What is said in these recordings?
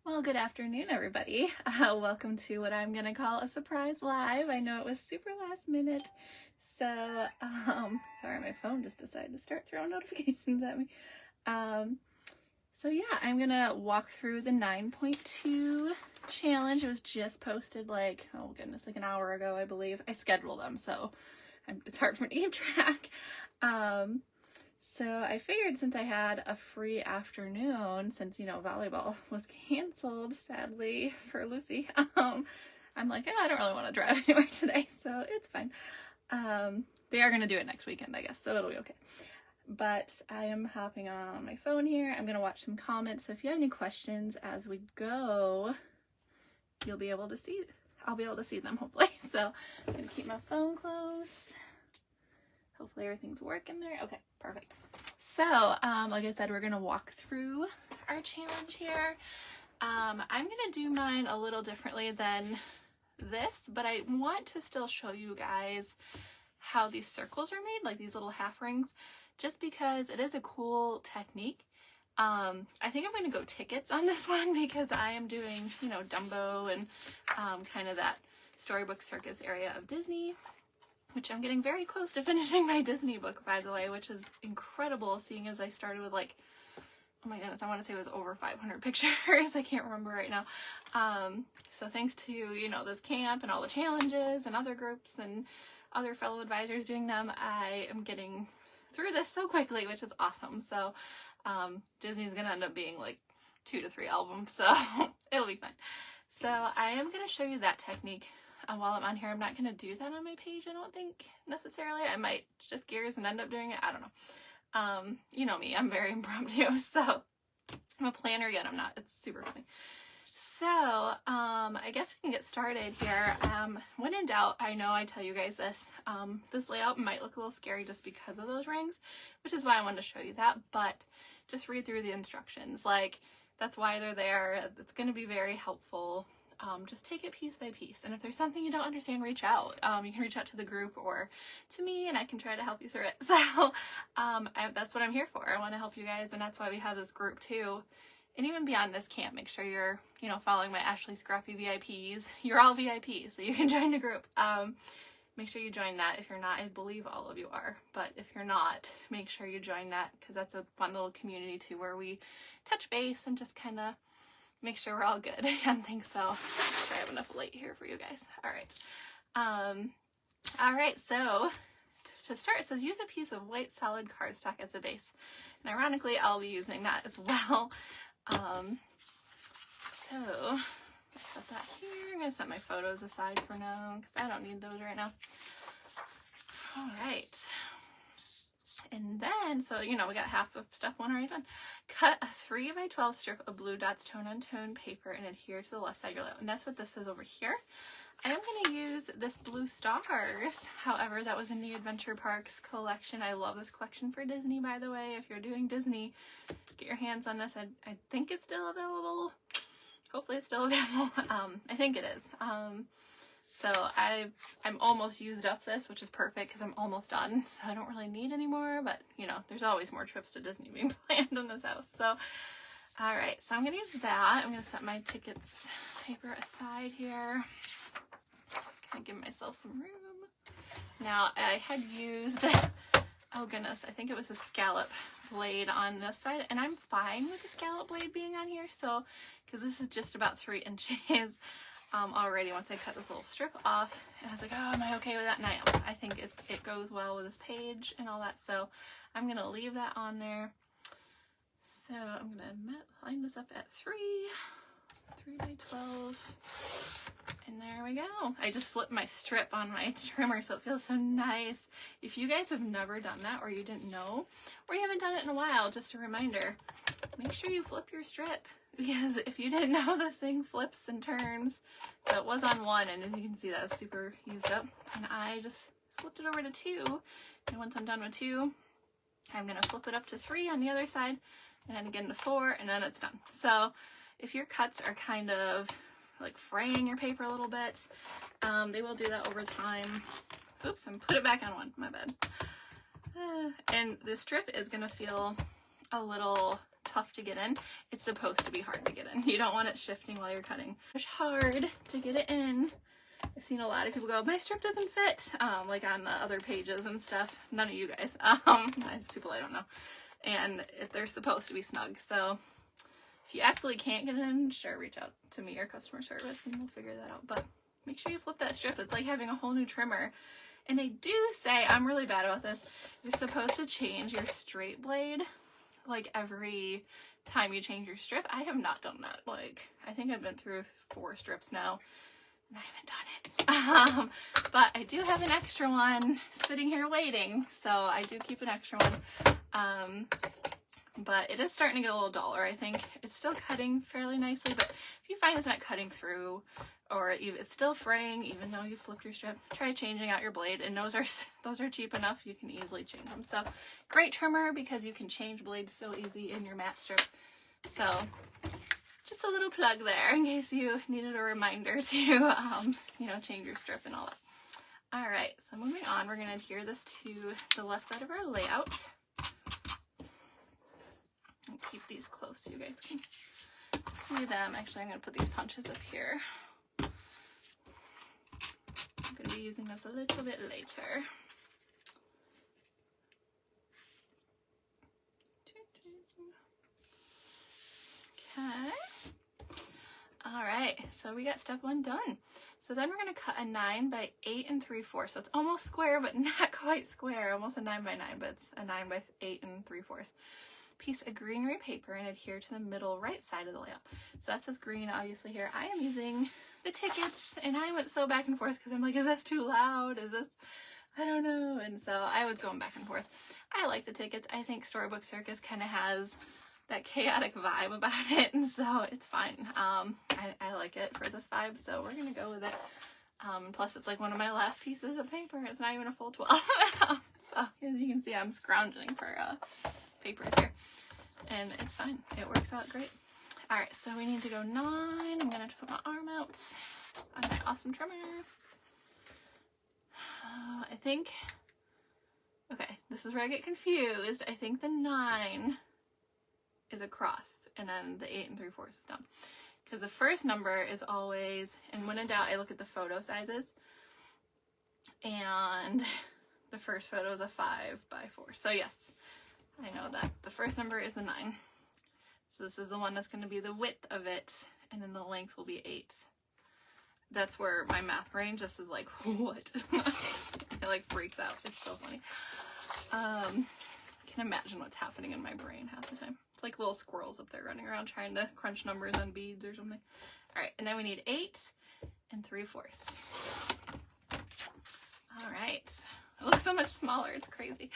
Well, good afternoon, everybody. Welcome to what I'm going to call a surprise live. I know it was super last minute, so, sorry, my phone just decided to start throwing notifications at me. So yeah, I'm going to walk through the 9.2 challenge. It was just posted like, oh goodness, like an hour ago, I believe. I scheduled them, so it's hard for me to keep track. So I figured since I had a free afternoon, since, you know, volleyball was canceled, sadly, for Lucy, I'm like, I don't really want to drive anywhere today, so it's fine. They are going to do it next weekend, I guess, so it'll be okay. But I am hopping on my phone here. I'm going to watch some comments, so if you have any questions as we go, you'll be able to see, I'll be able to see them, hopefully. So I'm going to keep my phone close. Hopefully everything's working there. Okay, perfect. So, like I said, we're going to walk through our challenge here. I'm going to do mine a little differently than this, but I want to still show you guys how these circles are made, like these little half rings, just because it is a cool technique. I think I'm going to go tickets on this one because I am doing, you know, Dumbo and kind of that storybook circus area of Disney, which I'm getting very close to finishing my Disney book, by the way, which is incredible, seeing as I started with like, oh my goodness, I want to say it was over 500 pictures. I can't remember right now. So thanks to, you know, this camp and all the challenges and other groups and other fellow advisors doing them, I am getting through this so quickly, which is awesome. So Disney's going to end up being like 2 to 3 albums, so it'll be fun. So I am going to show you that technique. While I'm on here. I'm not going to do that on my page, I don't think, necessarily. I might shift gears and end up doing it. I don't know. You know me. I'm very impromptu, so I'm a planner, yet I'm not. It's super funny. So, I guess we can get started here. When in doubt, I know I tell you guys this. This layout might look a little scary just because of those rings, which is why I wanted to show you that, but just read through the instructions. Like, that's why they're there. It's going to be very helpful. Just take it piece by piece, and if there's something you don't understand, reach out. You can reach out to the group or to me, and I can try to help you through it. So that's what I'm here for. I want to help you guys, and that's why we have this group too. And even beyond this camp, make sure you're, you know, following my Ashley Scrappy VIPs. You're all VIPs, so you can join the group. Make sure you join that. If you're not, I believe all of you are, but if you're not, make sure you join that, because that's a fun little community too, where we touch base and just kind of make sure we're all good and think so. Make sure I have enough light here for you guys. All right, so to start, it says use a piece of white solid cardstock as a base, and ironically I'll be using that as well. So set that here. I'm gonna set my photos aside for now because I don't need those right now. All right. And then, so, you know, we got half of step one already done. Cut a 3x12 strip of blue dots tone on tone paper and adhere to the left side of your layout. And that's what this is over here. I am going to use this blue stars. However, that was in the Adventure Parks collection. I love this collection for Disney, by the way. If you're doing Disney, get your hands on this. I think it's still available. Hopefully it's still available. I think it is. So I'm almost used up this, which is perfect because I'm almost done. So I don't really need any more, but you know, there's always more trips to Disney being planned in this house. So, all right, so I'm going to use that. I'm going to set my tickets paper aside here. Kind of give myself some room. Now I had used, oh goodness, I think it was a scallop blade on this side, and I'm fine with the scallop blade being on here. So, because this is just about 3 inches. Already once I cut this little strip off, and I was like, oh, am I okay with that? And I am. I think it goes well with this page and all that, so I'm gonna leave that on there. So I'm gonna line this up at 3 by 12, and there we go. I just flipped my strip on my trimmer, so it feels so nice. If you guys have never done that, or you didn't know, or you haven't done it in a while, just a reminder, make sure you flip your strip. Because if you didn't know, this thing flips and turns. So it was on 1, and as you can see, that was super used up. And I just flipped it over to 2. And once I'm done with 2, I'm going to flip it up to 3 on the other side, and then again to 4, and then it's done. So if your cuts are kind of like fraying your paper a little bit, they will do that over time. Oops, I put it back on 1, my bad. And the strip is going to feel a little tough to get in, it's supposed to be hard to get in. You don't want it shifting while you're cutting. It's hard to get it in. I've seen a lot of people go, my strip doesn't fit, like on the other pages and stuff. None of you guys, people I don't know. And they're supposed to be snug. So if you absolutely can't get in, sure, reach out to me or customer service and we'll figure that out. But make sure you flip that strip. It's like having a whole new trimmer. And they do say, I'm really bad about this, you're supposed to change your straight blade like every time you change your strip. I have not done that. Like, I think I've been through 4 strips now and I haven't done it. But I do have an extra one sitting here waiting, so I do keep an extra one. But it is starting to get a little duller. I think it's still cutting fairly nicely, but if you find it's not cutting through, or it's still fraying even though you flipped your strip, try changing out your blade. And those are cheap enough, you can easily change them. So great trimmer because you can change blades so easy in your matte strip. So just a little plug there in case you needed a reminder to you know, change your strip and all that. All right, so moving on, we're going to adhere this to the left side of our layout. And keep these close so you guys can see them. Actually, I'm going to put these punches up here. I'm going to be using those a little bit later. Okay. All right, so we got step 1 done. So then we're going to cut a 9 by 8 3/4. So it's almost square, but not quite square. Almost a 9 by 9, but it's a 9 by 8 3/4. Piece of greenery paper and adhere to the middle right side of the layout. So that says green obviously here. I am using the tickets and I went so back and forth because I'm like, is this too loud? Is this, I don't know. And so I was going back and forth. I like the tickets. I think Storybook Circus kind of has that chaotic vibe about it, and so it's fine. I like it for this vibe, so we're gonna go with it. Plus it's like one of my last pieces of paper. It's not even a full 12. So as you can see, I'm scrounging for papers here, and it's fine. It works out great. All right, so we need to go 9. I'm gonna have to put my arm out on my awesome trimmer. I think, okay, this is where I get confused. I think the 9 is across, and then the 8 3/4 is down. Because the first number is always, and when in doubt, I look at the photo sizes, and the first photo is a 5 by 4. So yes, I know that the first number is a 9. So this is the one that's going to be the width of it, and then the length will be 8. That's where my math brain just is like, what? It like freaks out. It's so funny. I can imagine what's happening in my brain half the time. It's like little squirrels up there running around trying to crunch numbers on beads or something. All right, and then we need 8 3/4. All right, it looks so much smaller. It's crazy.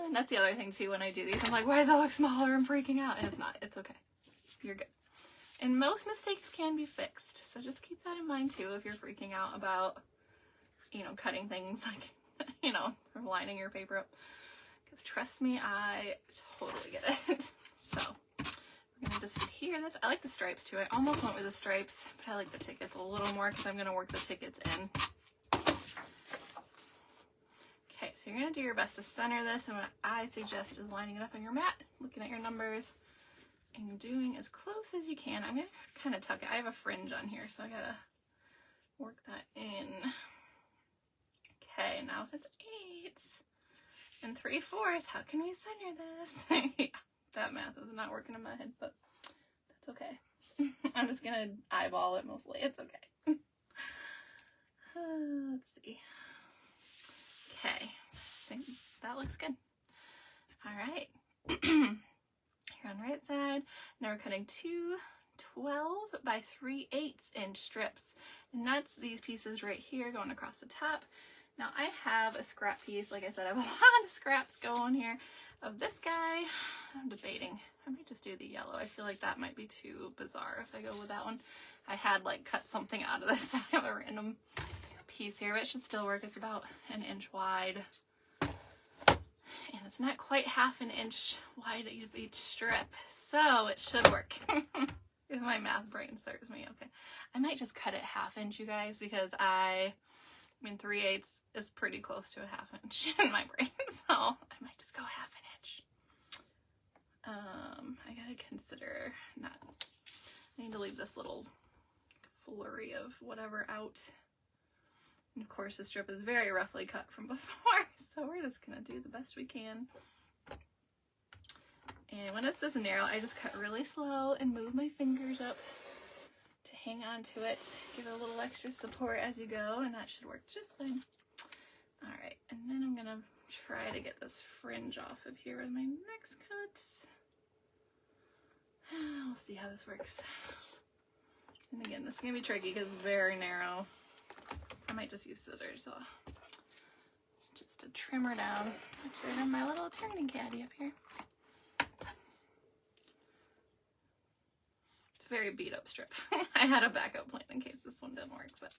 And that's the other thing too. When I do these, I'm like, why does it look smaller? I'm freaking out, and it's not. It's okay. You're good. And most mistakes can be fixed, so just keep that in mind too if you're freaking out about, you know, cutting things like, you know, or lining your paper up. Because trust me, I totally get it. So we're gonna just adhere this. I like the stripes too. I almost went with the stripes, but I like the tickets a little more because I'm gonna work the tickets in. Okay, so you're gonna do your best to center this, and what I suggest is lining it up on your mat, looking at your numbers, and doing as close as you can. I'm gonna kind of tuck it. I have a fringe on here, so I gotta work that in. Okay, now if it's 8 3/4, how can we center this? Yeah, that math is not working in my head, but that's okay. I'm just gonna eyeball it mostly. It's okay. Let's see. Okay, I think that looks good. All right. Here on the right side. Now we're cutting 2 12 by 3/8 inch strips, and that's these pieces right here going across the top. Now I have a scrap piece. Like I said, I have a lot of scraps going here of this guy. I'm debating. I might just do the yellow. I feel like that might be too bizarre if I go with that one. I had like cut something out of this. I have a random piece here, but it should still work. It's about 1 inch wide. And it's not quite 1/2 inch wide of each strip. So it should work. If my math brain serves me. Okay. I might just cut it 1/2 inch, you guys, because I mean, 3/8 is pretty close to a 1/2 inch in my brain, so I might just go 1/2 inch. I gotta consider not, I need to leave this little flurry of whatever out. And of course the strip is very roughly cut from before, so we're just gonna do the best we can. And when it's this narrow, I just cut really slow and move my fingers up to hang on to it. Give it a little extra support as you go, and that should work just fine. All right, and then I'm gonna try to get this fringe off of here with my next cut. We'll see how this works. And again, this is gonna be tricky because it's very narrow. I might just use scissors just to trim her down. Actually, I have my little turning caddy up here. It's a very beat up strip. I had a backup plan in case this one didn't work, but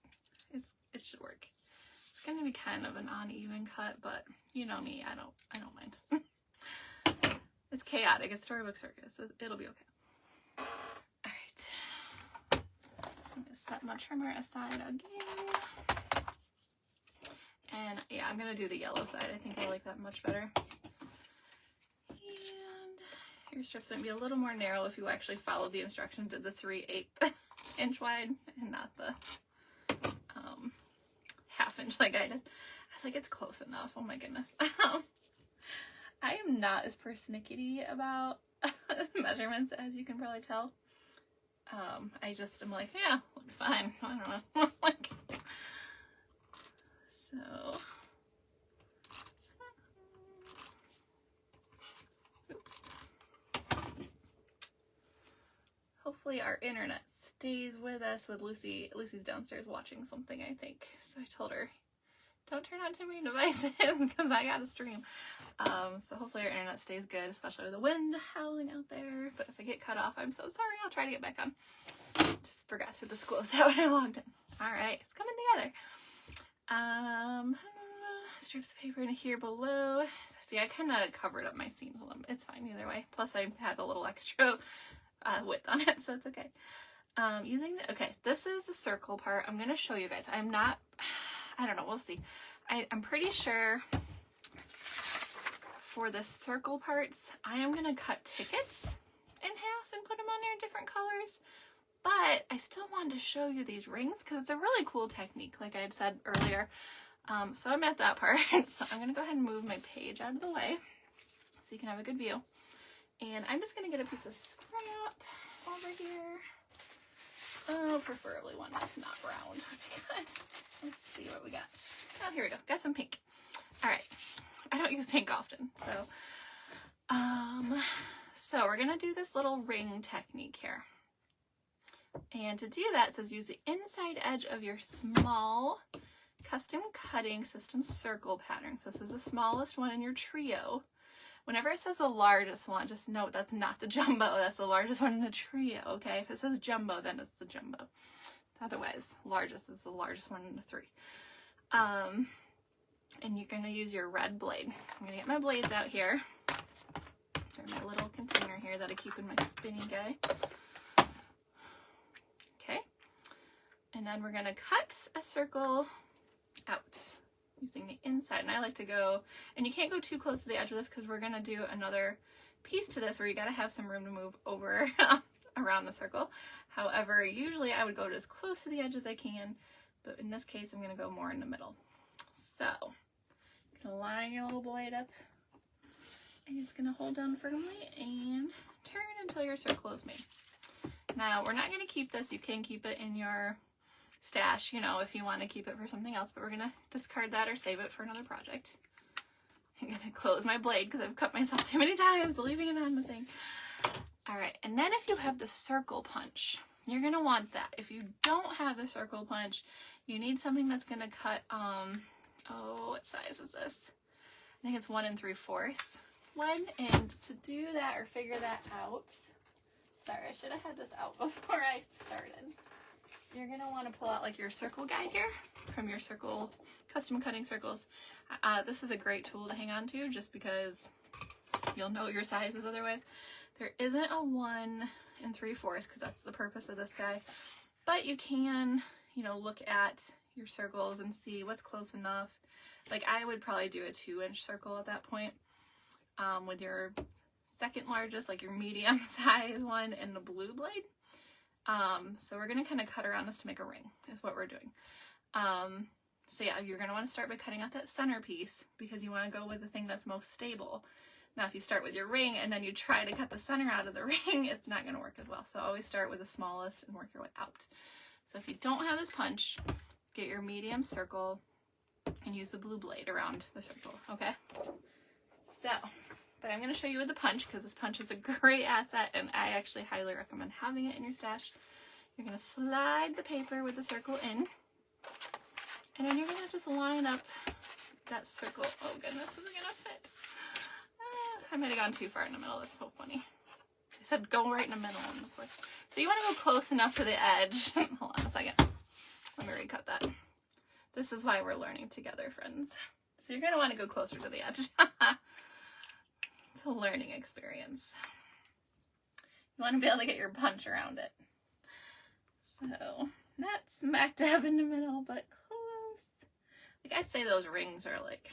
it should work. It's gonna be kind of an uneven cut, but you know me, I don't mind. It's chaotic. It's storybook circus. It'll be okay. All right. I'm gonna set my trimmer aside again. And yeah, I'm gonna do the yellow side. I think I like that much better. And your strips might be a little more narrow if you actually followed the instructions, did the 3/8 inch wide and not the 1/2 inch like I did. I was like, it's close enough. Oh my goodness. I am not as persnickety about measurements as you can probably tell. I just am like, yeah, looks fine. I don't know. Like, so, oops. Hopefully our internet stays with us with Lucy. Lucy's downstairs watching something, I think. So I told her, don't turn on too many devices because I got to stream. So hopefully our internet stays good, especially with the wind howling out there. But if I get cut off, I'm so sorry. I'll try to get back on. Just forgot to disclose that when I logged in. All right, it's coming together. Strips of paper in here below. See, I kind of covered up my seams a little bit. It's fine either way. Plus I had a little extra width on it, so it's okay. Okay, this is the circle part. I'm going to show you guys. I don't know, we'll see. I'm pretty sure for the circle parts, I am going to cut tickets in half and put them on there in different colors. But I still wanted to show you these rings because it's a really cool technique, like I had said earlier. So I'm at that part. So I'm going to go ahead and move my page out of the way so you can have a good view. And I'm just going to get a piece of scrap over here. Oh, preferably one that's not round. Okay, let's see what we got. Oh, here we go. Got some pink. All right. I don't use pink often. So we're going to do this little ring technique here. And to do that, it says use the inside edge of your small custom cutting system circle pattern. So this is the smallest one in your trio. Whenever it says the largest one, just note that's not the jumbo. That's the largest one in the trio, okay? If it says jumbo, then it's the jumbo. Otherwise, largest is the largest one in the 3. And you're going to use your red blade. So I'm going to get my blades out here. There's my little container here that I keep in my spinny guy. Okay. And then we're going to cut a circle out using the inside. And I like to go, and you can't go too close to the edge of this because we're going to do another piece to this where you got to have some room to move over around the circle. However, usually I would go to as close to the edge as I can, but in this case I'm going to go more in the middle. So, I'm going to line your little blade up. I'm just going to hold down firmly and turn until your circle is made. Now, we're not going to keep this. You can keep it in your stash, you know, if you want to keep it for something else, but we're going to discard that or save it for another project. I'm going to close my blade because I've cut myself too many times leaving it on the thing. All right, and then if you have the circle punch, you're going to want that. If you don't have the circle punch, you need something that's going to cut, oh, what size is this? I think it's 1 3/4 one, and to do that or figure that out, sorry, I should have had this out before I started. You're going to want to pull out like your circle guide here from your circle, custom cutting circles. This is a great tool to hang on to just because you'll know your sizes otherwise. There isn't a 1 3/4 because that's the purpose of this guy, but you can, you know, look at your circles and see what's close enough. Like I would probably do a 2-inch circle at that point with your second largest, like your medium size one, and the blue blade. So we're going to kind of cut around this to make a ring is what we're doing. So yeah, you're going to want to start by cutting out that center piece because you want to go with the thing that's most stable. Now, if you start with your ring and then you try to cut the center out of the ring, it's not going to work as well. So always start with the smallest and work your way out. So if you don't have this punch, get your medium circle and use the blue blade around the circle, okay? So, but I'm going to show you with the punch because this punch is a great asset and I actually highly recommend having it in your stash. You're going to slide the paper with the circle in, and then you're going to just line up that circle. Oh goodness, is it going to fit? I might have gone too far in the middle. That's so funny. I said go right in the middle. Of course. So you want to go close enough to the edge. Hold on a second. Let me recut that. This is why we're learning together, friends. So you're going to want to go closer to the edge. It's a learning experience. You want to be able to get your punch around it. So not smack dab in the middle, but close. Like I'd say those rings are like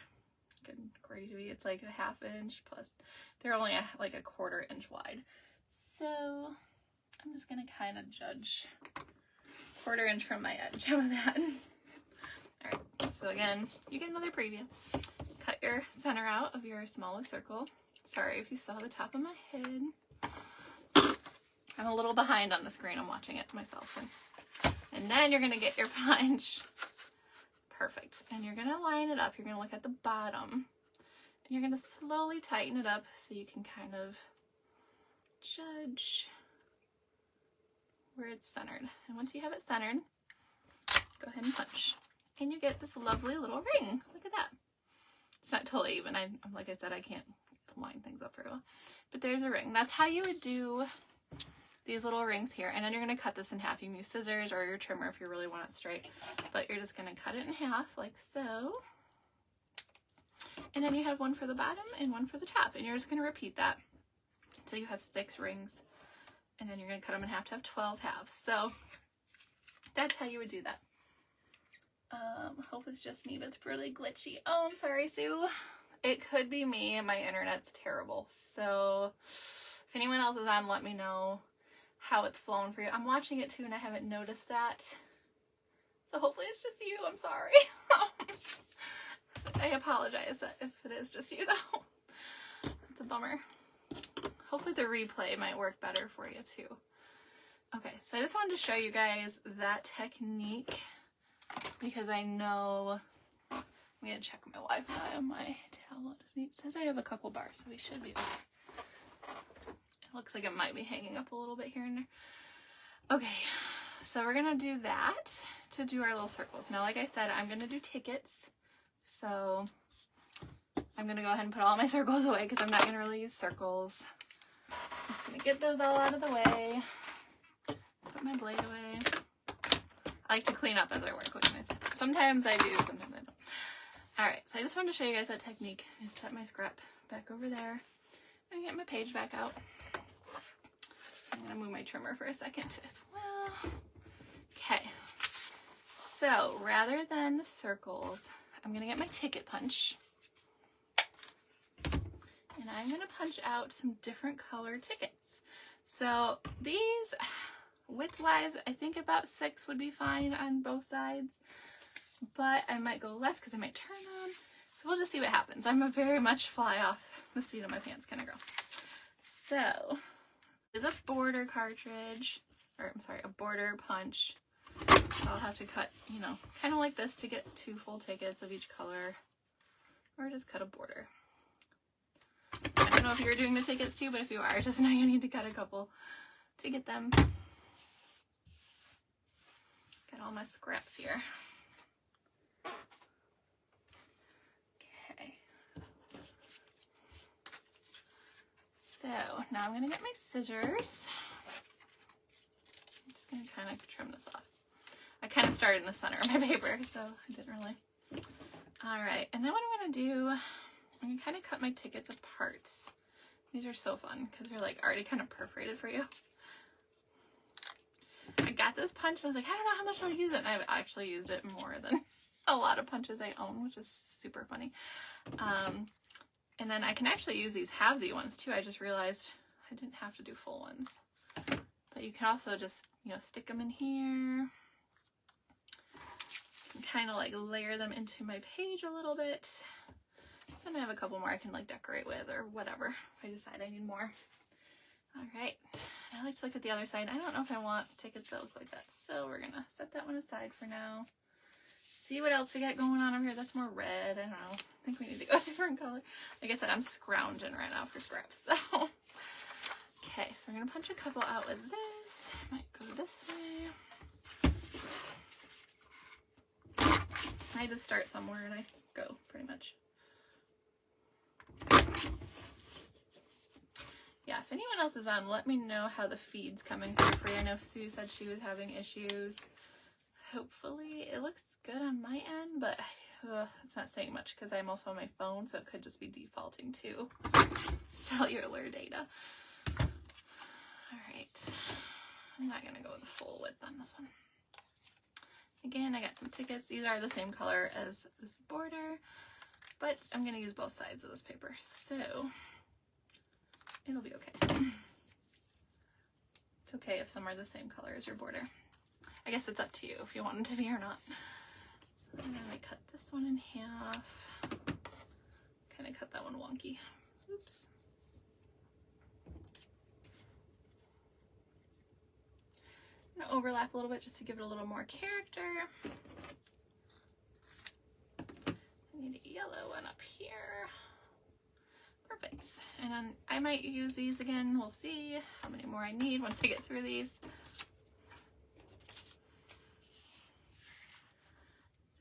good gravy. It's like a 1/2 inch plus. They're only like a 1/4 inch wide. So I'm just gonna kind of judge 1/4 inch from my edge. How about that? All right. So again, you get another preview. Cut your center out of your smallest circle. Sorry if you saw the top of my head. I'm a little behind on the screen. I'm watching it myself. And then you're gonna get your punch. Perfect. And you're going to line it up. You're going to look at the bottom and you're going to slowly tighten it up so you can kind of judge where it's centered. And once you have it centered, go ahead and punch. And you get this lovely little ring. Look at that. It's not totally even. Like I said, I can't line things up very well. But there's a ring. That's how you would do these little rings here, and then you're going to cut this in half. You can use scissors or your trimmer if you really want it straight, but you're just going to cut it in half like so, and then you have one for the bottom and one for the top, and you're just going to repeat that until you have 6 rings, and then you're going to cut them in half to have 12 halves. So that's how you would do that. Hope it's just me, but it's really glitchy. Oh, I'm sorry, Sue. It could be me and my internet's terrible, so if anyone else is on, let me know how it's flown for you. I'm watching it too and I haven't noticed that. So hopefully it's just you. I'm sorry. I apologize if it is just you though. It's a bummer. Hopefully the replay might work better for you too. Okay, so I just wanted to show you guys that technique because I know I'm gonna check my Wi-Fi on my tablet. It says I have a couple bars, so we should be okay. Looks like it might be hanging up a little bit here and there. Okay, so we're gonna do that to do our little circles. Now, like I said, I'm gonna do tickets. So I'm gonna go ahead and put all my circles away because I'm not gonna really use circles. I'm just gonna get those all out of the way. Put my blade away. I like to clean up as I work. What can I say? Sometimes I do, sometimes I don't. All right, so I just wanted to show you guys that technique. I set my scrap back over there. I'm gonna get my page back out. I'm gonna move my trimmer for a second as well. Okay, so rather than the circles, I'm gonna get my ticket punch and I'm gonna punch out some different color tickets. So these, width-wise, I think about 6 would be fine on both sides, but I might go less because I might turn on. So we'll just see what happens. I'm a very much fly off the seat of my pants kind of girl. So this is a border cartridge, or I'm sorry, a border punch. So I'll have to cut, you know, kind of like this to get 2 full tickets of each color, or just cut a border. I don't know if you're doing the tickets too, but if you are, just know you need to cut a couple to get them. Got all my scraps here. Okay. So now I'm gonna get my scissors. I'm just gonna kind of trim this off. I kind of started in the center of my paper, so I didn't really. All right, and then what I'm gonna do, I'm gonna kind of cut my tickets apart. These are so fun because they're like already kind of perforated for you. I got this punch and I was like, I don't know how much I'll use it. And I've actually used it more than a lot of punches I own, which is super funny. And then I can actually use these halvesy ones too. I just realized I didn't have to do full ones. But you can also just, you know, stick them in here. And kind of like layer them into my page a little bit. So then I have a couple more I can like decorate with or whatever if I decide I need more. All right, I like to look at the other side. I don't know if I want tickets that look like that, so we're gonna set that one aside for now. See what else we got going on over here. That's more red. I don't know. I think we need to go a different color. Like I said, I'm scrounging right now for scraps. So, okay, so we're gonna punch a couple out with this. Might go this way. I just start somewhere and I go pretty much. Yeah, if anyone else is on, let me know how the feed's coming through for you. I know Sue said she was having issues. Hopefully it looks good on my end, but it's not saying much because I'm also on my phone, so it could just be defaulting to cellular data. Alright, I'm not going to go with the full width on this one. Again, I got some tickets. These are the same color as this border, but I'm going to use both sides of this paper, so it'll be okay. It's okay if some are the same color as your border. I guess it's up to you if you want them to be or not. And then I cut this one in half. Kind of cut that one wonky. Oops. I'm gonna overlap a little bit just to give it a little more character. I need a yellow one up here. Perfect. And then I might use these again. We'll see how many more I need once I get through these.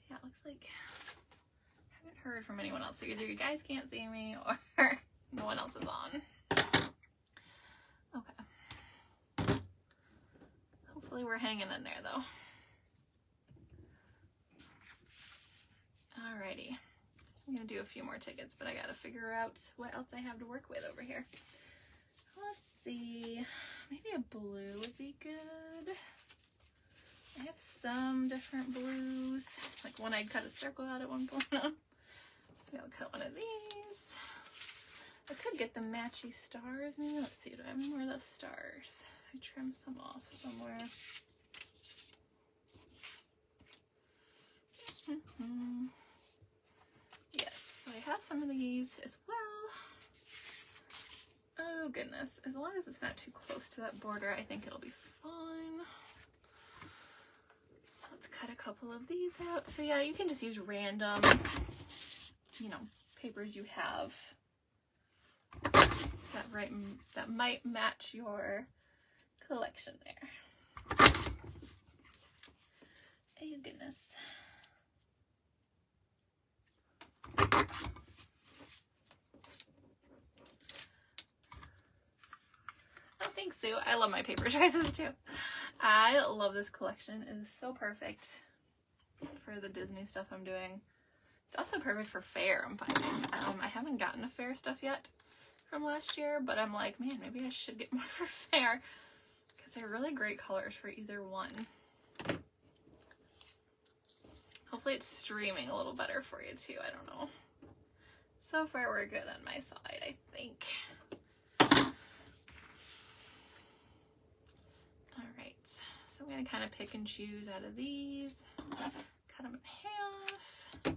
Yeah, it looks like I haven't heard from anyone else. So either you guys can't see me or no one else is on. Okay. Hopefully we're hanging in there though. Alrighty. I'm gonna do a few more tickets, but I gotta figure out what else I have to work with over here. Let's see, maybe a blue would be good. I have some different blues, like one I cut a circle out at one point. So maybe I'll cut one of these. I could get the matchy stars. Maybe, let's see, do I have any more of those stars? I trimmed some off somewhere. Yes, so I have some of these as well. Oh goodness, as long as it's not too close to that border, I think it'll be fine. So let's cut a couple of these out. So yeah, you can just use random, you know, papers you have that might match your collection there. Oh goodness. Oh, thanks, Sue. I love my paper choices too. I love this collection. It is so perfect for the Disney stuff I'm doing. It's also perfect for fair, I'm finding. I haven't gotten a fair stuff yet from last year, but I'm like, man, maybe I should get more for fair because they're really great colors for either one. Hopefully it's streaming a little better for you too. I don't know. So far we're good on my side, I think. Alright, so I'm going to kind of pick and choose out of these. Cut them in half.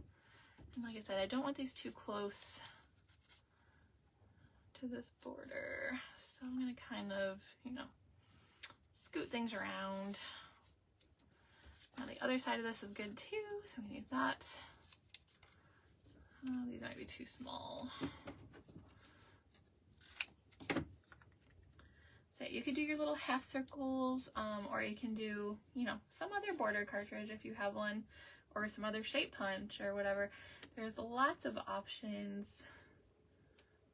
And like I said, I don't want these too close to this border. So I'm going to kind of, you know, scoot things around. Now the other side of this is good too, so I'm going to use that. Oh, these might be too small. So you could do your little half circles, or you can do, you know, some other border cartridge if you have one, or some other shape punch or whatever. There's lots of options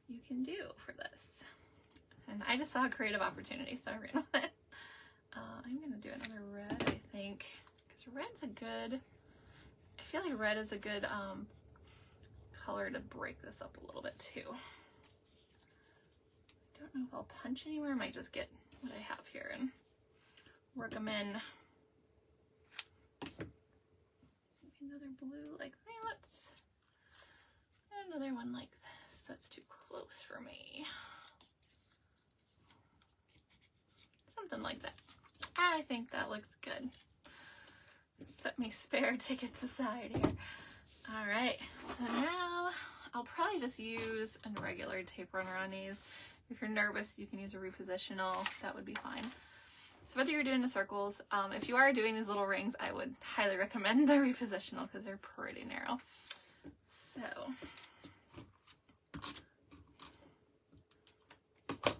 you can do for this. And I just saw a creative opportunity, so I ran with it. I'm going to do another red, I think, because red's a good, I feel like red is a good color to break this up a little bit too. I don't know if I'll punch anywhere. I might just get what I have here and work them in. Maybe another blue like that. And another one like this. that's too close for me. Something like that. I think that looks good. Set me spare tickets aside here. All right, so now I'll probably just use a regular tape runner on these. If you're nervous, you can use a repositional. That would be fine. So whether you're doing the circles, if you are doing these little rings, I would highly recommend the repositional because they're pretty narrow. So I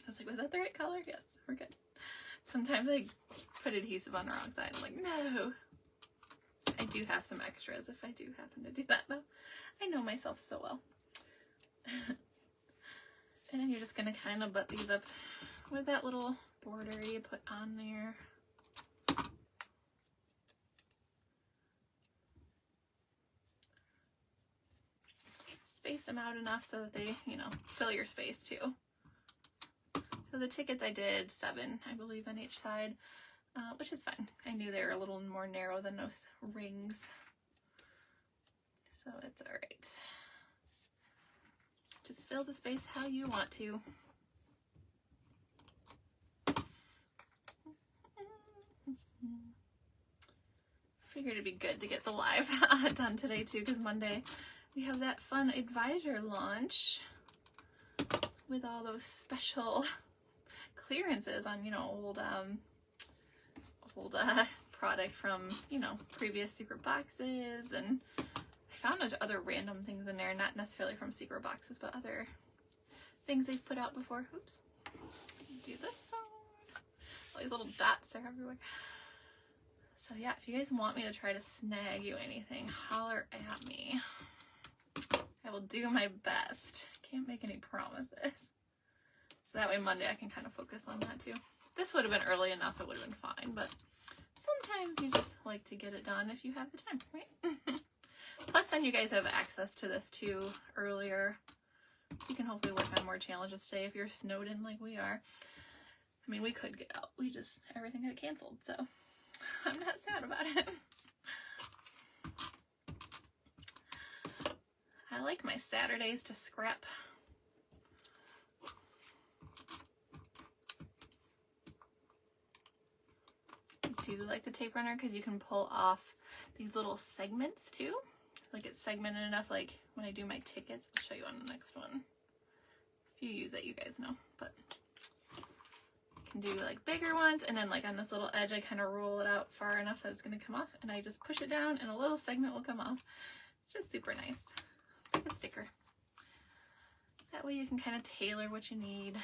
was like, was that the right color? Yes, we're good. Sometimes I put adhesive on the wrong side. I'm like, no. I do have some extras if I do happen to do that though. I know myself so well. And then you're just gonna kind of butt these up with that little border you put on there. Space them out enough so that they, you know, fill your space too. So the tickets I did 7, I believe, on each side, which is fine. I knew they were a little more narrow than those rings, so it's all right. Just fill the space how you want to. Figured it'd be good to get the live done today too, because Monday we have that fun advisor launch with all those special clearances on, you know, old product from, you know, previous secret boxes, and I found other random things in there, not necessarily from secret boxes, but other things they've put out before. Oops. Do this side. All these little dots are everywhere. So yeah, if you guys want me to try to snag you anything, holler at me. I will do my best. Can't make any promises. So that way Monday I can kind of focus on that too. This would have been early enough, it would have been fine, but sometimes you just like to get it done if you have the time, right? Plus then you guys have access to this too earlier. So you can hopefully work on more challenges today if you're snowed in like we are. I mean, we could get out. Everything got canceled, so I'm not sad about it. I like my Saturdays to scrap. I do like the tape runner because you can pull off these little segments too. Like it's segmented enough, like when I do my tickets, I'll show you on the next one. If you use it, you guys know, but I can do like bigger ones, and then like on this little edge, I kind of roll it out far enough that it's going to come off, and I just push it down and a little segment will come off. Just super nice. It's like a sticker. That way you can kind of tailor what you need.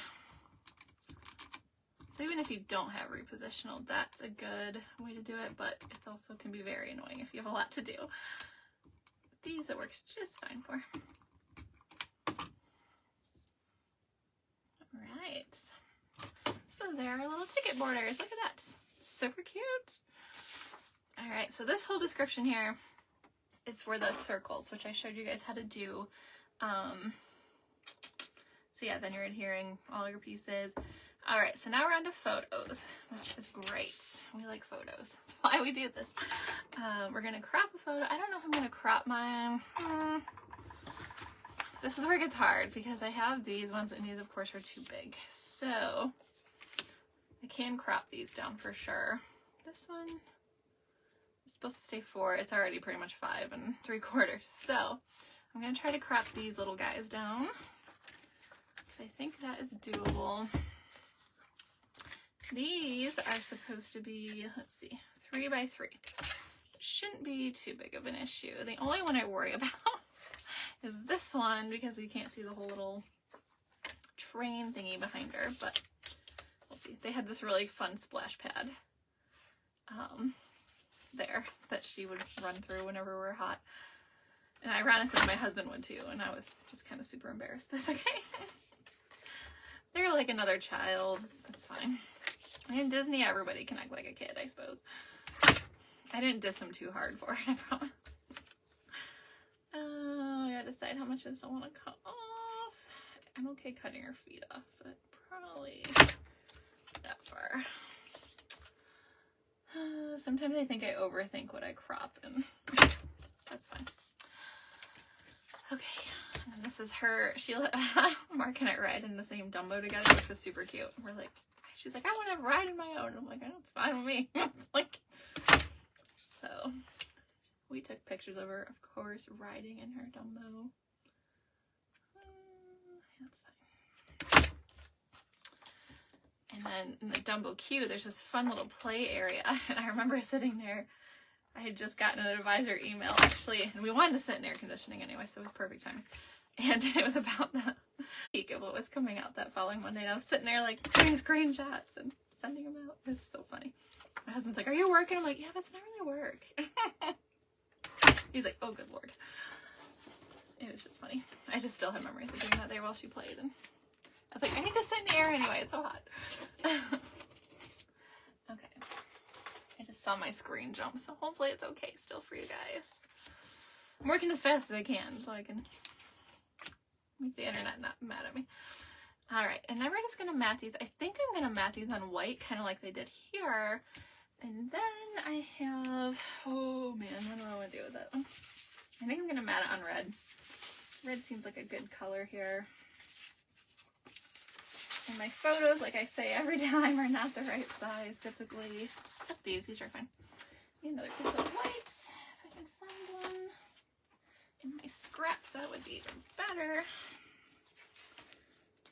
So even if you don't have repositional, that's a good way to do it, but it's also can be very annoying if you have a lot to do. These it works just fine for. Alright. So there are little ticket borders. Look at that. Super cute. Alright, so this whole description here is for the circles, which I showed you guys how to do. So yeah, then you're adhering all your pieces. All right, so now we're on to photos, which is great. We like photos. That's why we do this. We're gonna crop a photo. I don't know if I'm gonna crop mine. This is where it gets hard because I have these ones and these of course are too big. So I can crop these down for sure. This one is supposed to stay 4. It's already pretty much 5 3/4. So I'm gonna try to crop these little guys down. I think that is doable. These are supposed to be, let's see, 3 by 3. It shouldn't be too big of an issue. The only one I worry about is this one because you can't see the whole little train thingy behind her, but we'll see. They had this really fun splash pad there that she would run through whenever we were hot. And ironically, my husband would too, and I was just kind of super embarrassed, but it's okay. They're like another child. It's fine. In Disney, everybody can act like a kid, I suppose. I didn't diss them too hard for it, I promise. I gotta decide how much I want to cut off. I'm okay cutting her feet off, but probably that far. Sometimes I think I overthink what I crop, and that's fine. this is her. She let Mark and I ride in the same Dumbo together, which was super cute. We're like, she's like, I want to ride in my own. I'm like, it's fine with me. It's like, so we took pictures of her, of course, riding in her Dumbo. That's fine. And then in the Dumbo queue, there's this fun little play area. And I remember sitting there. I had just gotten an advisor email, actually, and we wanted to sit in air conditioning anyway, so it was perfect timing. And it was about the peak of what was coming out that following Monday. And I was sitting there, like, doing screenshots and sending them out. It was so funny. My husband's like, are you working? I'm like, yeah, but it's not really work. He's like, oh, good Lord. It was just funny. I just still have memories of doing that there while she played. And I was like, I need to sit in the air anyway. It's so hot. Okay. I just saw my screen jump, so hopefully it's okay still for you guys. I'm working as fast as I can so I can make the internet not mad at me. Alright, and then we're just going to mat these. I think I'm going to mat these on white, kind of like they did here. And then I have, oh man, what do I want to do with it? I think I'm going to mat it on red. Red seems like a good color here. And my photos, like I say every time, are not the right size typically. Except these are fine. Need another piece of white, if I can find one. In my scraps, that would be even better.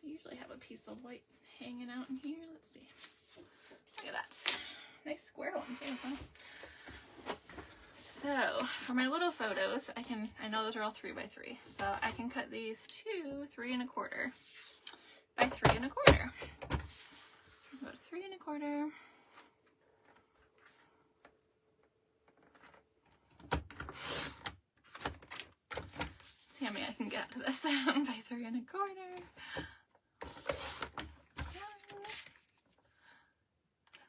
I usually have a piece of white hanging out in here. Let's see. Look at that. Nice square one too, huh? So, for my little photos, I know those are all 3x3, so I can cut these to 3 1/4 by 3 1/4. Go to 3 1/4. See how many I can get to this by 3 1/4.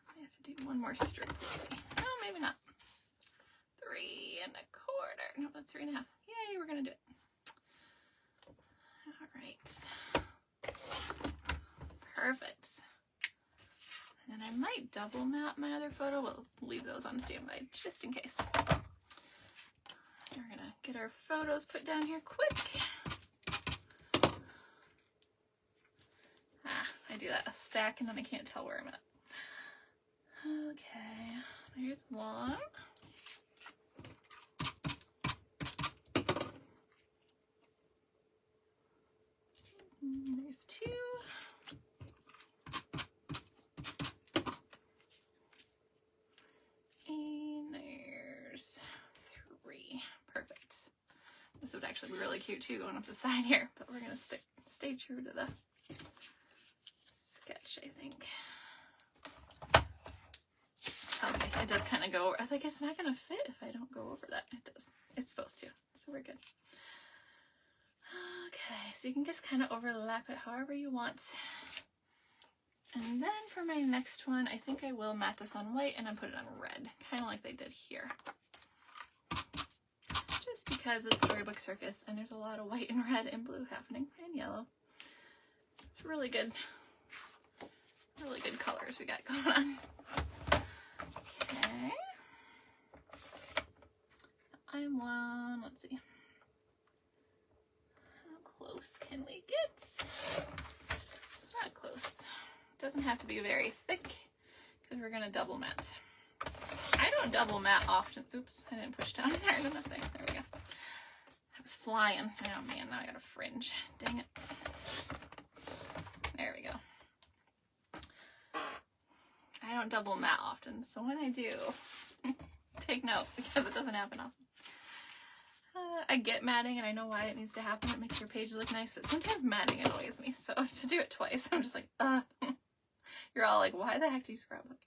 I have to do one more strip. Let's see. No, maybe not. 3 1/4. No, that's 3 1/2. Yay, we're gonna do it. All right. Perfect. And then I might double mat my other photo. We'll leave those on standby just in case. We're gonna get our photos put down here quick. I do that, a stack, and then I can't tell where I'm at. Okay, there's one. There's 2. And there's 3. Perfect. This would actually be really cute too, going up the side here, but we're gonna stay true to the sketch, I think. Okay, it does kind of go over. I was like, it's not gonna fit if I don't go over that. It does. It's supposed to, so we're good. Okay, so you can just kind of overlap it however you want. And then for my next one, I think I will mat this on white and then put it on red, kind of like they did here. Just because it's Storybook Circus and there's a lot of white and red and blue happening, and yellow. It's really good colors we got going on. Okay. I'm one, let's see. How close can we get? Not close. Doesn't have to be very thick because we're gonna double mat. I don't double mat often. Oops, I didn't push down hard enough there. There we go. I was flying. Oh man, now I got a fringe. Dang it. There we go. I don't double mat often, so when I do, take note because it doesn't happen often. I get matting and I know why it needs to happen. It makes your page look nice, but sometimes matting annoys me. So to do it twice, I'm just like, You're all like, why the heck do you scrapbook?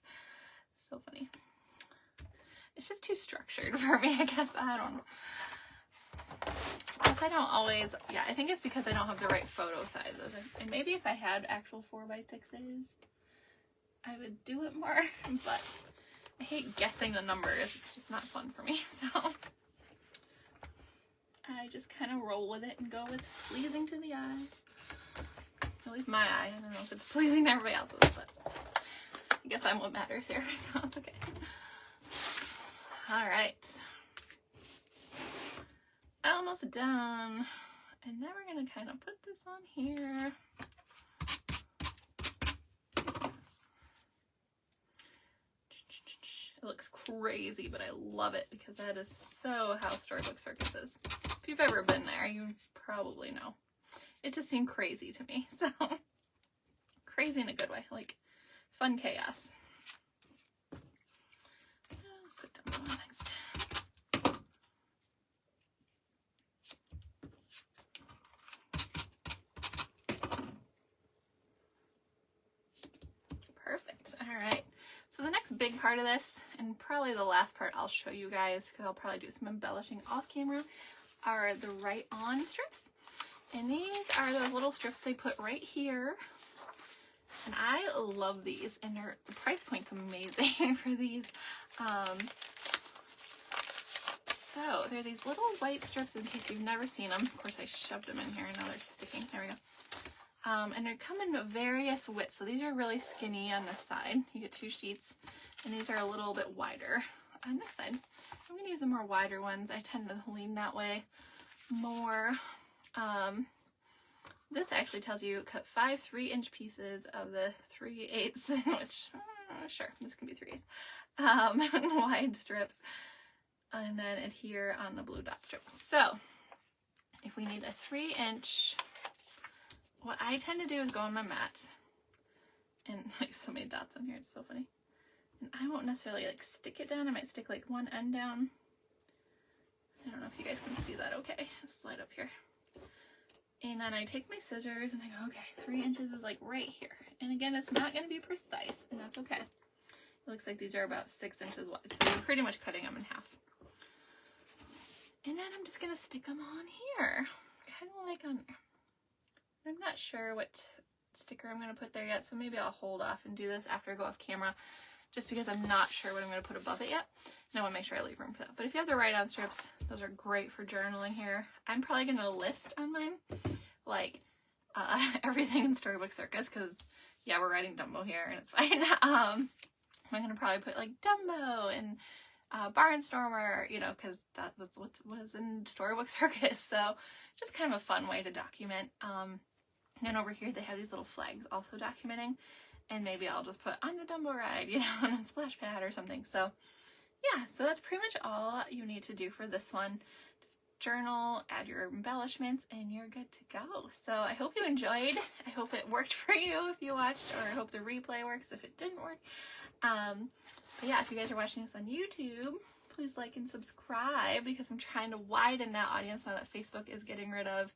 So funny. It's just too structured for me, I guess. I don't know. Plus I don't always, yeah, I think it's because I don't have the right photo sizes. And maybe if I had actual 4x6s, I would do it more, but I hate guessing the numbers. It's just not fun for me, so I just kind of roll with it and go with pleasing to the eye. At least my eye. I don't know if it's pleasing to everybody else's, but I guess I'm what matters here, so it's okay. Alright. Almost done. And now we're going to kind of put this on here. It looks crazy, but I love it because that is so how Storybook Circus is. If you've ever been there, you probably know. It just seemed crazy to me. So, crazy in a good way, like fun chaos. Let's put Dumbo on next. Perfect. All right. So the next big part of this, and probably the last part I'll show you guys, because I'll probably do some embellishing off camera, are the Write On strips. And these are those little strips they put right here. And I love these, and the price point's amazing for these. So they're these little white strips, in case you've never seen them. Of course, I shoved them in here, and now they're sticking. There we go. And they come in various widths. So these are really skinny on this side. You get 2 sheets, and these are a little bit wider on this side. I'm going to use the more wider ones. I tend to lean that way more. This actually tells you cut 5 3-inch pieces of the 3/8, which, sure, this can be 3/8, wide strips, and then adhere on the blue dot strip. So, if we need a 3-inch, what I tend to do is go on my mat, and like so many dots on here, it's so funny. And I won't necessarily like stick it down, I might stick like one end down. I don't know if you guys can see that okay. Let's slide up here. And then I take my scissors and I go, okay, 3 inches is like right here. And again, it's not going to be precise, and that's okay. It looks like these are about 6 inches wide, so you're pretty much cutting them in half. And then I'm just going to stick them on here, kind of like on there. I'm not sure what sticker I'm going to put there yet, so maybe I'll hold off and do this after I go off camera, just because I'm not sure what I'm going to put above it yet. And I want to make sure I leave room for that. But if you have the write-on strips, those are great for journaling here. I'm probably going to list on mine, like, everything in Storybook Circus, because, yeah, we're writing Dumbo here, and it's fine. I'm going to probably put, like, Dumbo and Barnstormer, you know, because that was what was in Storybook Circus. So, just kind of a fun way to document. And then over here, they have these little flags also documenting. And maybe I'll just put on the Dumbo ride, you know, on a splash pad or something. So, yeah, so that's pretty much all you need to do for this one. Just journal, add your embellishments, and you're good to go. So I hope you enjoyed. I hope it worked for you if you watched, or I hope the replay works if it didn't work. But yeah, if you guys are watching this on YouTube, please like and subscribe, because I'm trying to widen that audience now that Facebook is getting rid of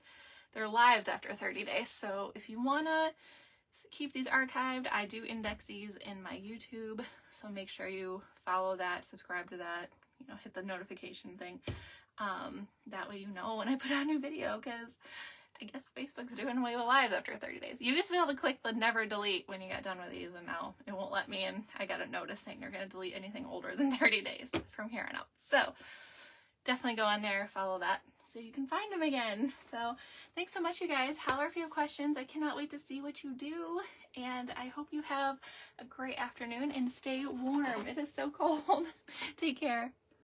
their lives after 30 days. So if you want to keep these archived, I do index these in my YouTube, so make sure you follow that, subscribe to that, you know, hit the notification thing. That way you know when I put out a new video, because I guess Facebook's doing away with lives after 30 days. You used to be able to click the never delete when you got done with these, and now it won't let me, and I got a notice saying they're going to delete anything older than 30 days from here on out. So definitely go on there, follow that, so you can find them again. So thanks so much, you guys. Holler if you have questions. I cannot wait to see what you do, and I hope you have a great afternoon and stay warm. It is so cold. Take care.